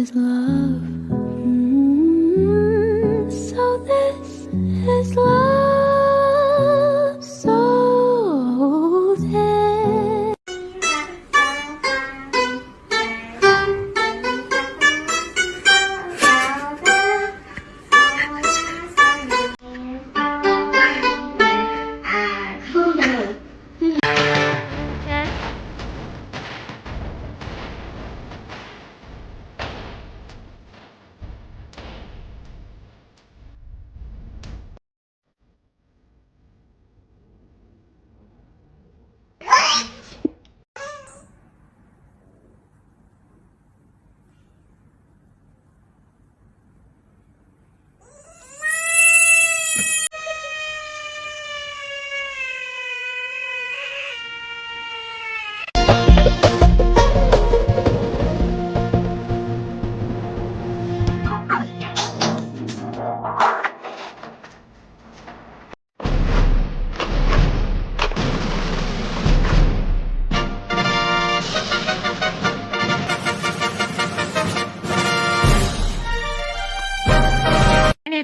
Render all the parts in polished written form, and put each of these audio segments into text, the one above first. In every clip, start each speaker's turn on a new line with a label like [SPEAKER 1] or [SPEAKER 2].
[SPEAKER 1] is love. So this is love. So dead.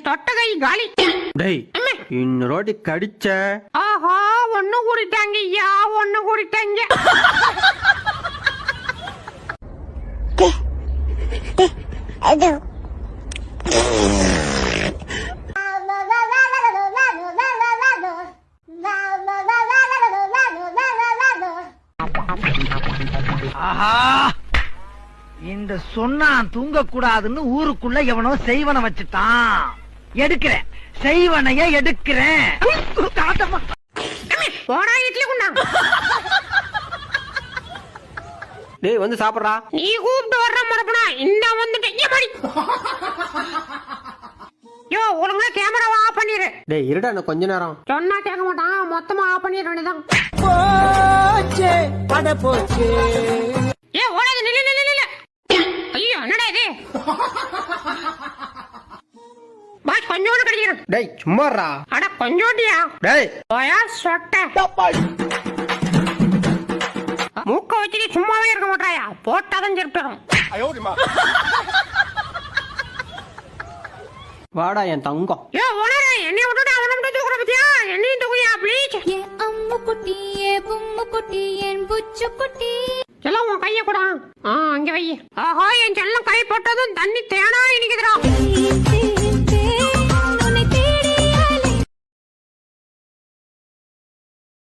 [SPEAKER 2] தொட்டகை காலி.
[SPEAKER 3] டேய் இன்னொரு கடிச்ச.
[SPEAKER 2] ஆஹா ஒண்ணு கூடிட்டாங்க ஐயா, ஒண்ணு கூடிட்டாங்க.
[SPEAKER 4] ஆஹா இந்த சொன்னா தூங்க கூடாதுன்னு ஊருக்குள்ள எவனோ செய்வன வச்சுட்டான். எடுக்கிறேன், செய்வனைய எடுக்கிறேன்.
[SPEAKER 2] போடா இட்லி குண்டா.
[SPEAKER 3] டேய் வந்து சாப்பிடுறா.
[SPEAKER 2] நீ கூப்பிட்டு வர்ற மரப்பனா இந்த வந்துட்டேன். யோ ஒழுங்கா கேமராவை ஆஃப் பண்ணிரு.
[SPEAKER 3] டேய் இருடா நான் கொஞ்ச நேரம்.
[SPEAKER 2] சொன்னா கேட்க மாட்டான், மொத்தமா ஆஃப் பண்ணிட வேண்டியதான்.
[SPEAKER 4] போச்சே பட போச்சே.
[SPEAKER 2] ஏ ஓடாத, நில்லு நில்லு நில்லு. ஐயோ என்னடா இது? பாஸ் கொஞ்சோண்டு கிடைக்கிறேன்.
[SPEAKER 3] டேய் சும்மாறா.
[SPEAKER 2] அட கொஞ்சோண்டியா?
[SPEAKER 3] டேய்
[SPEAKER 2] போயா சொட்ட. மூக்க வச்சுட்டு சும்மாவே இருக்க மாட்டாயா? போட்டாதான் செருப்பிடும்.
[SPEAKER 3] வாடா என் தங்கம்.
[SPEAKER 2] ஏ ஓனரே என்னைய விட்டுட்டு அவனை மட்டும் தூக்குற பத்தியா? என்னையும் தூக்குறியா ப்ளீஸ்?
[SPEAKER 1] ஏ அம்மு குட்டி, ஏ பும்மு குட்டி, என் புச்சு குட்டி.
[SPEAKER 2] எல்லாம் உன் கைய கூட அங்க வை. ஆஹா என் செல்லம் கை போட்டதும் தண்ணி தேனா இனிக்குதுடா.